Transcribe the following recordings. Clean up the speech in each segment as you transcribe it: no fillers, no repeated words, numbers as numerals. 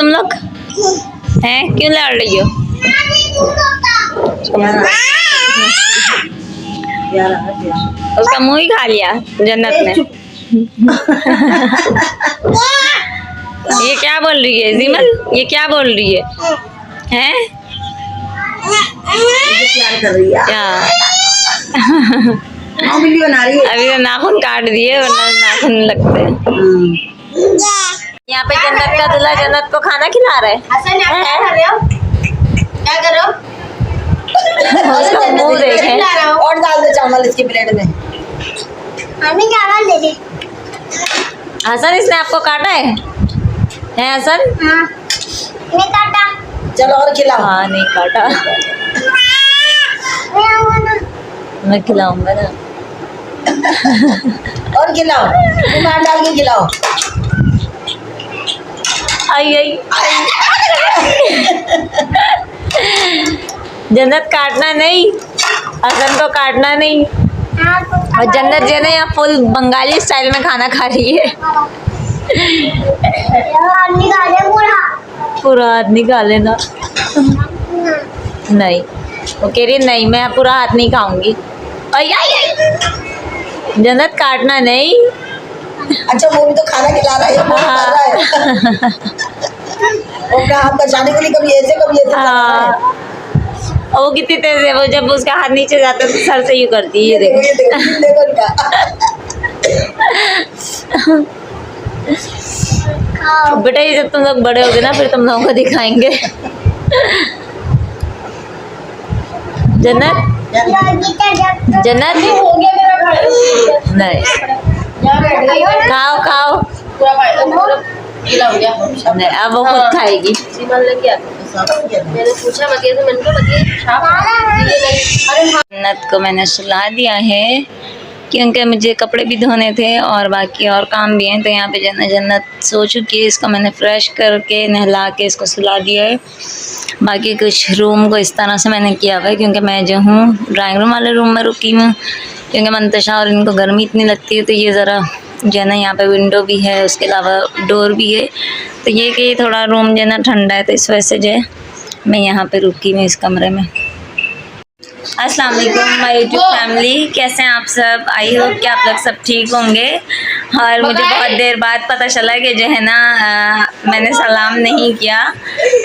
तुम लोग हैं? क्यों लड़ रही हो? उसका मुंह ही खा लिया जन्नत ने। ये क्या बोल रही है जिमल? ये क्या बोल रही है? हैं? प्यार कर रही है क्या? वीडियो बना रही है। अभी तो नाखून काट दिए वरना नाखून लगते हैं। यहाँ पे जन्नत का दूल्हा जन्नत को खाना खिला रहा है। क्या कर रहे हो? क्या कर रहे हो? उसका मुंह देखे। और डाल दे चावल इसकी प्लेट में। हमें चावल दे दे। हसन इसने आपको काटा है? हैं हसन? हाँ मैं काटा। चलो और खिलाओ। हाँ नहीं काटा। मैं आऊँगा ना। मैं खिलाऊंगा ना। और खिलाओ, रुमाल डाल के खिलाओ। आई आई जन्नत काटना नहीं, हसन को काटना नहीं। हाँ तो और जन्नत जो है ना यहाँ फुल बंगाली स्टाइल में खाना खा रही है। निकाले पूरा। पूरा हाथ निकाले ना। नहीं वो कह रही है नहीं मैं पूरा हाथ नहीं खाऊंगी। आई आई आई जन्नत काटना नहीं। अच्छा वो भी तो खाना खिला रहा है, वो खा रहा है। और क्या हाथ बचाने के लिए कभी ऐसे कभी ऐसे कर रहा है। हाँ और वो कितनी तेज है, वो जब उसका हाथ नीचे जाता है तो सर से यूँ करती है। ये देखो ये देखो इनका। बेटा ये जब तुम लोग बड़े होगे ना फिर तुम लोगों को दिखाएंगे। जन्नत जन्नत नहीं खाओ खाओ नहीं अब वो खुद खाएगी। मैंने पूछा बतिया तो मैंने जन्नत को मैंने सुला दिया है क्योंकि मुझे कपड़े भी धोने थे और बाकी और काम भी हैं। तो यहाँ पे जन्नत सो चुकी है, इसको मैंने फ्रेश करके नहला के इसको सुला दिया है। बाकी कुछ रूम को इस तरह से मैंने किया हुआ है क्योंकि मैं जो हूँ ड्राइंग रूम वाले रूम में रुकी हूँ क्योंकि मंतशा और इनको गर्मी इतनी लगती है। तो ये ज़रा जो है ना यहाँ पे विंडो भी है, उसके अलावा डोर भी है। तो ये कि थोड़ा रूम जो है ना ठंडा है तो इस वजह से जो है मैं यहाँ पे रुकी हूँ इस कमरे में। अस्सलाम वालेकुम माय यूट्यूब फैमिली, कैसे हैं आप सब? आई होप कि आप लोग सब ठीक होंगे। और मुझे बहुत देर बाद पता चला कि जो है ना मैंने सलाम नहीं किया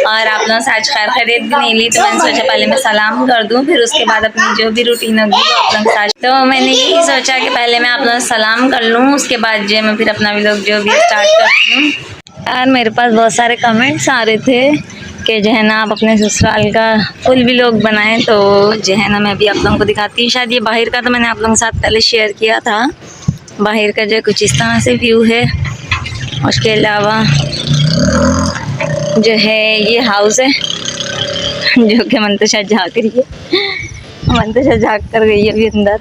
और आप लोगों से आज खैर खैरियत भी नहीं ली। तो मैंने सोचा पहले मैं सलाम कर दूं, फिर उसके बाद अपनी जो भी रूटीन होगी वो आप लोगों के साथ। तो मैंने यही सोचा कि पहले मैं आप लोगों से सलाम कर लूँ, उसके बाद जो मैं फिर अपना व्लॉग जो भी स्टार्ट करती हूँ। और मेरे पास बहुत सारे कमेंट्स आ रहे थे कि जो है ना आप अपने ससुराल का फुल व्लॉग बनाएं। तो जो है ना मैं भी आप लोगों को दिखाती हूँ। शायद ये बाहर का तो मैंने आप लोगों के साथ पहले शेयर किया था। बाहर का जो कुछ इस तरह से व्यू है। उसके अलावा जो है ये हाउस है जो कि मंतशा झाँक रही है। मंतशा झाँक कर गई है अभी अंदर।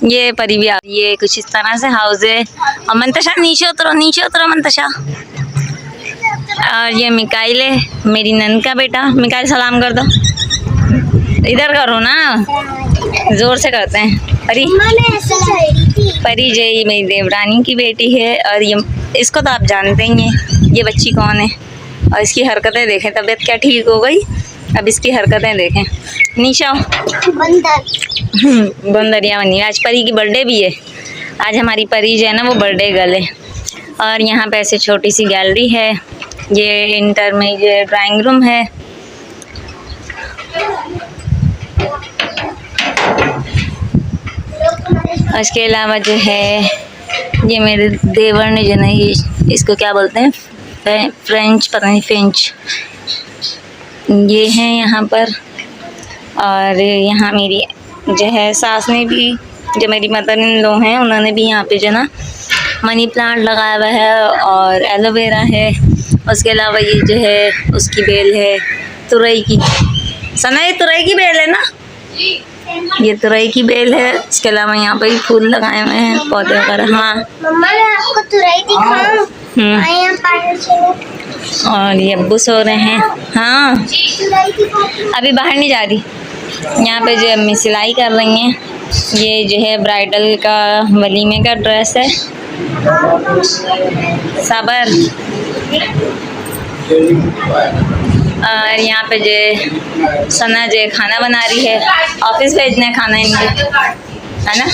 ये परी भी आ रही है। कुछ इस तरह से हाउस है। और मंतशा नीचे उतरो मंतशा। और ये मिकाइल है मेरी नंद का बेटा। मिकाइल सलाम कर दो। इधर करो ना, जोर से करते हैं। परी जय मेरी देवरानी की बेटी है। और ये इसको तो आप जानते ही हैं ये बच्ची कौन है। और इसकी हरकतें देखें, तबीयत क्या ठीक हो गई, अब इसकी हरकतें देखें। निशा बंदरिया बनी। आज परी की बर्थडे भी है। आज हमारी परी जो है ना वो बर्थडे गर्ल है। और यहाँ पे ऐसे छोटी सी गैलरी है। ये इंटर में ये ड्राइंग रूम है। इसके अलावा जो है ये मेरे देवर ने जो है ये इसको क्या बोलते हैं फ्रेंच, पता नहीं फ्रेंच, ये है यहाँ पर। और यहाँ मेरी जो है सास ने भी, जो मेरी मदर इन लॉ हैं, उन्होंने भी यहाँ पे जो ना मनी प्लांट लगाया हुआ है और एलोवेरा है। उसके अलावा ये जो है उसकी बेल है तुरई की। सना ये तुरई की बेल है ना, ये तुरई की बेल है। इसके अलावा यहाँ पर फूल लगाए हुए हैं, पौधे वगैरह। हाँ मम्मा मैं आपको तुरई दिखाऊं? और ये अब्बू सो रहे हैं। हाँ अभी बाहर नहीं जा रही। यहाँ पे जो अम्मी सिलाई कर रही हैं। ये जो है ब्राइडल का वलीमे का ड्रेस है। सबर और यहाँ पे जे सना जे खाना बना रही है, ऑफिस भेजना है खाना इनके, है ना।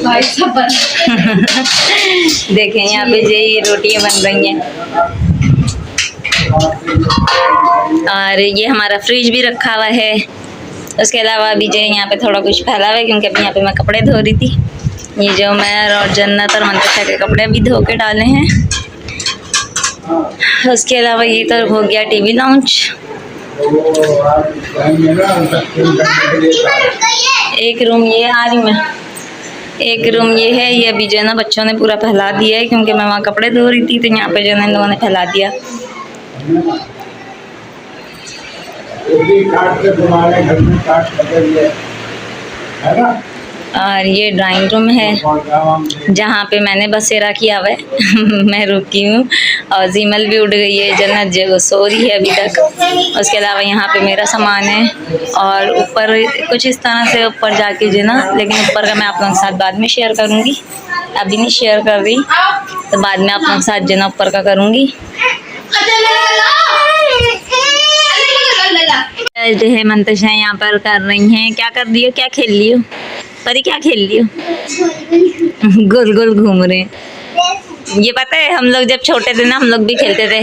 भाई सब देखें यहाँ पे जे ये रोटियाँ बन रही हैं, और ये हमारा फ्रिज भी रखा हुआ है। उसके अलावा अभी जो यहाँ पे थोड़ा कुछ फैला हुआ है, क्योंकि अभी यहाँ पे मैं कपड़े धो रही थी। ये जो मैं और जन्नत और मंतशा के कपड़े भी धो के डाले हैं। उसके अलावा ये तो हो गया टीवी लाउंज। एक रूम ये आ रही मैं, एक रूम ये है, ये अभी जो है ना बच्चों ने पूरा फैला दिया है, क्योंकि मैं वहाँ कपड़े धो रही थी, तो यहाँ पे जो है इन लोगों ने फैला दिया। और ये ड्राइंग रूम है जहाँ पे मैंने बसेरा किया हुआ है। मैं रुकी हूँ और जीमल भी उड़ गई है, जन्नत जो वो सो रही है अभी तक। उसके अलावा यहाँ पे मेरा सामान है, और ऊपर कुछ इस तरह से ऊपर जाके जो ना, लेकिन ऊपर का मैं आप लोगों के साथ बाद में शेयर करूँगी, अभी नहीं शेयर कर रही, तो बाद में आप लोगों के साथ जो ना ऊपर का करूँगी। जो है मंतशा यहाँ पर कर रही हैं, क्या कर रही हो, क्या खेल रही हो परी, क्या खेल रही हो? गोल गोल घूम रहे हैं। ये पता है हम लोग जब छोटे थे ना, हम लोग भी खेलते थे।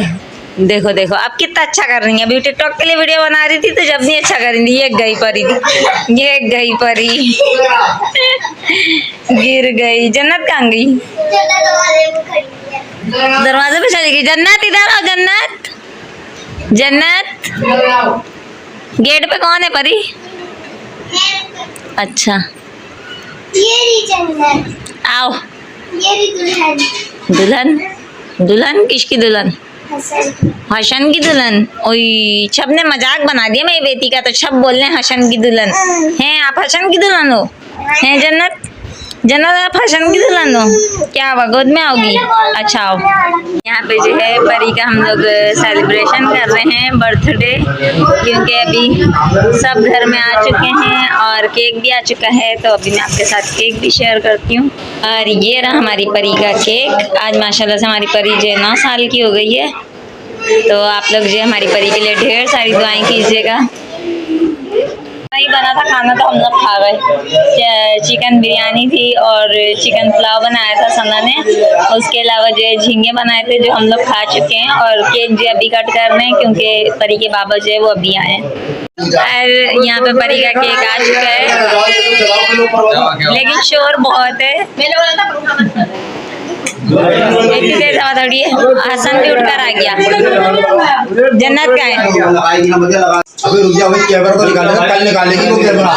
देखो देखो अब कितना अच्छा कर रही है। अभी टिकटॉक के लिए वीडियो बना रही थी, तो जब नहीं अच्छा कर रही थी, ये गई परी थी, ये गई परी गिर गई। जन्नत कहाँ गई? दरवाजे पे चली गई। जन्नत इधर आओ, जन्नत, जन्नत गेट पे कौन है परी? अच्छा ये रही जन्नत, आओ। ये रही दुल्हन, दुल्हन? दुल्हन किसकी दुल्हन? हसन। हसन की दुल्हन? ओई छब ने मजाक बना दिया मेरी बेटी का, तो छब बोल रहे हैं हसन की दुल्हन। हैं आप हसन की दुल्हन हो? हैं जन्नत? जन्नत आप हसन की दुल्हन हो? क्या हुआ, गोद में आओगी? अच्छा आओ। यहाँ पे जो है परी का हम लोग सेलिब्रेशन कर रहे हैं बर्थडे, क्योंकि अभी सब घर में आ चुके हैं और केक भी आ चुका है, तो अभी मैं आपके साथ केक भी शेयर करती हूँ। और ये रहा हमारी परी का केक। आज माशाल्लाह से हमारी परी जो है 9 साल की हो गई है, तो आप लोग जो हमारी परी के लिए ढेर सारी दुआएं कीजिएगा। नहीं बना था खाना तो हम लोग खा गए। चिकन बिरयानी थी और चिकन पुलाव बनाया था सना ने। उसके अलावा जो झींगे बनाए थे, जो हम लोग खा चुके हैं। और केक जो अभी कट कर रहे हैं, क्योंकि परी के बाबा जो है वो अभी आए हैं। और यहाँ पे परी का केक आ चुका है, लेकिन शोर बहुत है। मैंने बोला था परोठा मत कर। इतनी देर से थोड़ी है। हसन भी उठकर आ गया। जन्नत का है? अभी रुक जा, अभी कैमरा तो निकालेगा, कल निकालेगी वो कैमरा।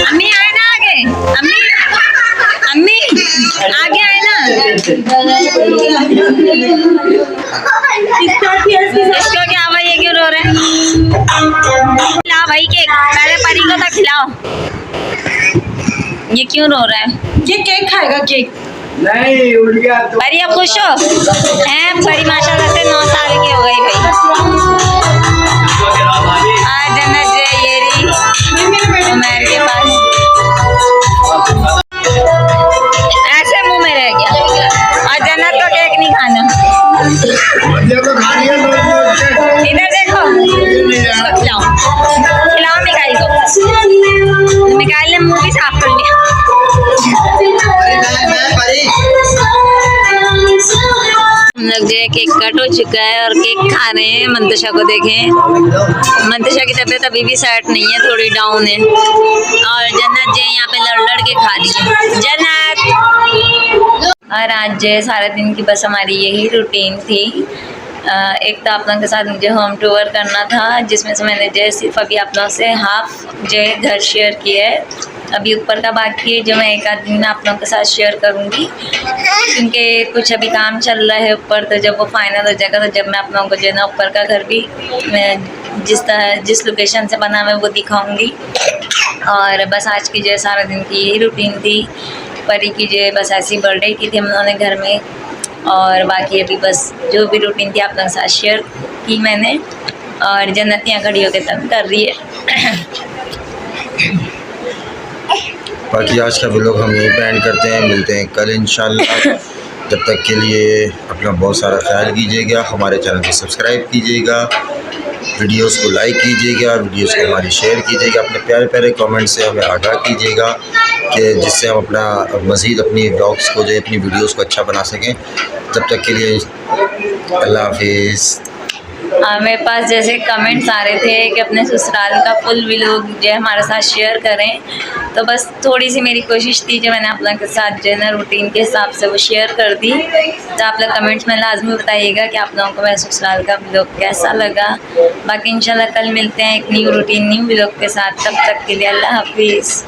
अम्मी आए ना आगे, अम्मी अम्मी आगे आए ना। इसको क्या हुआ, ये क्यों रो रहे हैं? खिलाओ भाई केक, पहले परी को तो खिलाओ। ये क्यों रो रहा है? ये केक खाएगा, केक नहीं उड़ गया तो। परी अब खुश हो? हैं परी माशाल्लाह से 9 साल की हो गई भाई। आज जन्नत जो है ये रही उमर के पास, ऐसे मुंह में रह गया। और जन्नत को केक नहीं खाना। इधर देखो, इसको खिलाओ, खिलाओ मिकाई को। मिकाई ने मुंह भी साफ कर लिया। हम लोग जो है केक कट हो चुका है और केक खा रहे हैं। मंतशा को देखें, मंतशा की तबीयत अभी भी सेट नहीं है, थोड़ी डाउन है। और जन्नत जो है यहाँ पे लड़ लड़ के खा रही है। जन्नत। और आज जो है सारे दिन की बस हमारी यही रूटीन थी। एक तो आप लोगों के साथ मुझे होम टूर करना था, जिसमें से मैंने जो है सिर्फ अभी आप लोगों से हाफ जो है घर शेयर किया है। अभी ऊपर का बाकी है, जो मैं एक आध दिन में आप लोगों के साथ शेयर करूँगी, क्योंकि कुछ अभी काम चल रहा है ऊपर। तो जब वो फाइनल हो जाएगा, तो जब मैं आप लोगों को जो है ना ऊपर का घर भी मैं जिस लोकेशन से बना मैं वो दिखाऊंगी। और बस आज की जो है सारा दिन की यही रूटीन थी। परी की जो है बस ऐसी बर्थडे की थी हम लोगों ने घर में, और बाकी अभी बस जो भी रूटीन थी आप लोगों के साथ शेयर की मैंने। और जन्नत यहाँ खड़ी होकर तब कर रही है। बाकी आज का व्लॉग हम यहीं पे एंड करते हैं, मिलते हैं कल इंशाल्लाह। जब तक के लिए अपना बहुत सारा ख्याल कीजिएगा, हमारे चैनल को सब्सक्राइब कीजिएगा, वीडियोस को लाइक कीजिएगा, वीडियोस को हमारी शेयर कीजिएगा, अपने प्यारे प्यारे कमेंट से हमें आगाह कीजिएगा कि जिससे हम अपना मज़ीद अपनी ब्लॉग्स को जो है अपनी वीडियोस को अच्छा बना सकें। तब तक के लिए अल्लाह हाफिज़। मेरे पास जैसे कमेंट्स आ रहे थे कि अपने ससुराल का फुल व्लॉग जो है हमारे साथ शेयर करें, तो बस थोड़ी सी मेरी कोशिश थी जो मैंने आप लोगों के साथ जो है ना रूटीन के हिसाब से वो शेयर कर दी। तो आप लोग कमेंट्स में लाजमी बताइएगा कि आप लोगों को मेरे ससुराल का व्लॉग कैसा लगा। बाकी इंशाल्लाह कल मिलते हैं एक न्यू रूटीन न्यू व्लॉग के साथ। तब तक के लिए अल्लाह हाफिज़।